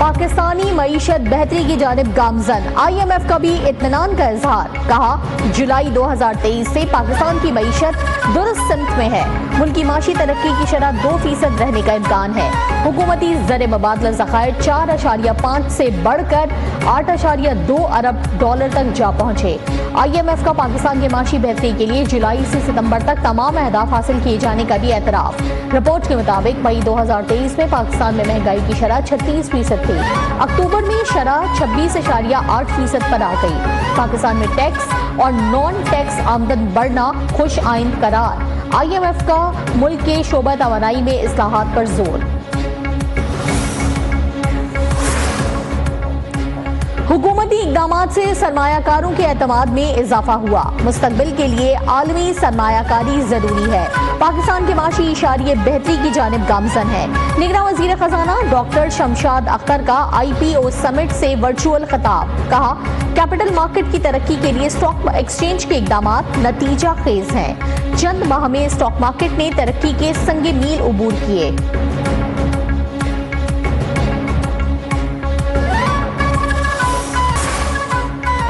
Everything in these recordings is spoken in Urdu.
پاکستانی معیشت بہتری کی جانب گامزن، IMF کا بھی اطمینان کا اظہار، کہا جولائی 2023 سے پاکستان کی معیشت درست سمت میں ہے، ملکی معاشی ترقی کی شرح 2% رہنے کا امکان ہے، حکومتی زر مبادلہ ذخائر 4.5 سے بڑھ کر 8.2 ارب ڈالر تک جا پہنچے۔ IMF کا پاکستان کی معاشی بہتری کے لیے جولائی سے ستمبر تک تمام اہداف حاصل کیے جانے کا بھی اعتراف۔ رپورٹ کے مطابق مئی 2023 میں پاکستان میں مہنگائی کی شرح 36% تھی، اکتوبر میں شرح 26.8% پر آ گئی۔ پاکستان میں ٹیکس اور نان ٹیکس آمدن بڑھنا خوش آئند قرار، IMF کا ملک کے شعبہ توانائی میں اصلاحات پر زور۔ حکومتی اقدامات سے سرمایہ کاروں کے اعتماد میں اضافہ ہوا، مستقبل کے لیے عالمی سرمایہ کاری ضروری ہے، پاکستان کے معاشی اشاریے بہتری کی جانب گامزن ہے۔ نگراں وزیر خزانہ ڈاکٹر شمشاد اختر کا IPO سمٹ سے ورچوئل خطاب، کہا کیپٹل مارکیٹ کی ترقی کے لیے اسٹاک ایکسچینج کے اقدامات نتیجہ خیز ہیں، چند ماہ میں اسٹاک مارکیٹ نے ترقی کے سنگ میل عبور کیے۔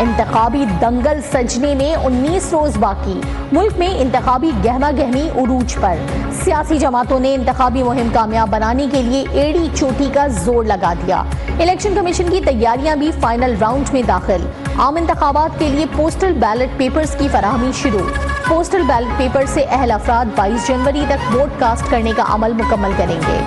انتخابی دنگل سجنے میں 19 روز باقی، ملک میں انتخابی گہما گہمی عروج پر، سیاسی جماعتوں نے انتخابی مہم کامیاب بنانے کے لیے ایڑی چوٹی کا زور لگا دیا۔ الیکشن کمیشن کی تیاریاں بھی فائنل راؤنڈ میں داخل، عام انتخابات کے لیے پوسٹل بیلٹ پیپرز کی فراہمی شروع، پوسٹل بیلٹ پیپر سے اہل افراد 22 جنوری تک ووٹ کاسٹ کرنے کا عمل مکمل کریں گے۔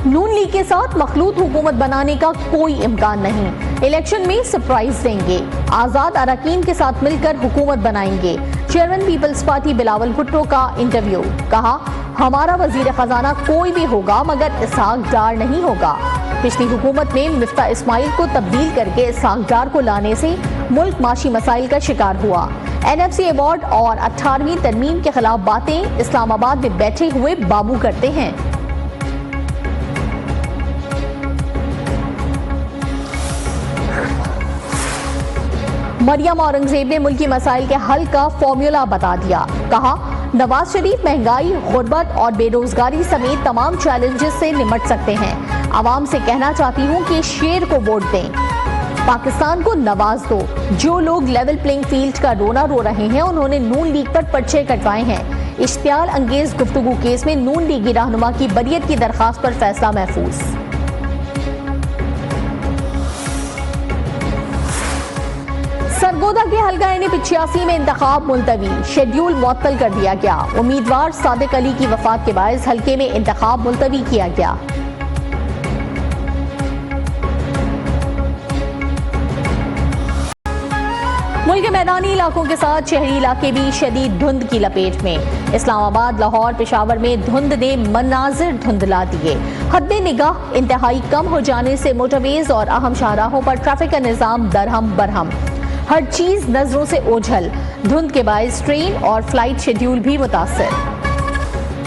نون لیگ کے ساتھ مخلوط حکومت بنانے کا کوئی امکان نہیں، الیکشن میں سرپرائز دیں گے، آزاد اراکین کے ساتھ مل کر حکومت بنائیں گے۔ چیئرمین پیپلز پارٹی بلاول بھٹو کا انٹرویو، کہا ہمارا وزیر خزانہ کوئی بھی ہوگا مگر اسحاق ڈار نہیں ہوگا۔ پچھلی حکومت میں مفتاح اسماعیل کو تبدیل کر کے اسحاق ڈار کو لانے سے ملک معاشی مسائل کا شکار ہوا۔ NFC ایوارڈ اور 18ویں ترمیم کے خلاف باتیں اسلام آباد میں بیٹھے ہوئے بابو کرتے ہیں۔ مریم اورنگزیب نے ملکی مسائل کے حل کا فارمولا بتا دیا، کہا نواز شریف مہنگائی، غربت اور بے روزگاری سمیت تمام چیلنجز سے نمٹ سکتے ہیں، عوام سے کہنا چاہتی ہوں کہ شیر کو ووٹ دیں، پاکستان کو نواز دو۔ جو لوگ لیول پلینگ فیلڈ کا رونا رو رہے ہیں انہوں نے نون لیگ پر پرچے کٹوائے ہیں۔ اشتعال انگیز گفتگو کیس میں نون لیگی رہنما کی بریت کی درخواست پر فیصلہ محفوظ۔ سرگودا کے حلقہ N 85 میں انتخاب ملتوی، شیڈیول معطل کر دیا گیا، امیدوار صادق علی کی وفات کے باعث حلقے میں انتخاب ملتوی کیا گیا۔ ملک کے میدانی علاقوں کے ساتھ شہری علاقے بھی شدید دھند کی لپیٹ میں، اسلام آباد، لاہور، پشاور میں دھند نے مناظر دھندلا دیے، حد نگاہ انتہائی کم ہو جانے سے موٹر ویز اور اہم شاہراہوں پر ٹریفک کا نظام درہم برہم، ہر چیز نظروں سے اوجھل، دھند کے باعث ٹرین اور فلائٹ شیڈیول بھی متاثر۔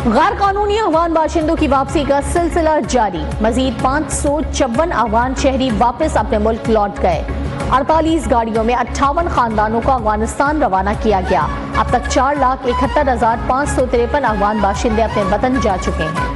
غیر قانونی افغان باشندوں کی واپسی کا سلسلہ جاری، مزید 554 افغان شہری واپس اپنے ملک لوٹ گئے، 48 گاڑیوں میں 58 خاندانوں کو افغانستان روانہ کیا گیا، اب تک 4,71,553 افغان باشندے اپنے وطن جا چکے ہیں۔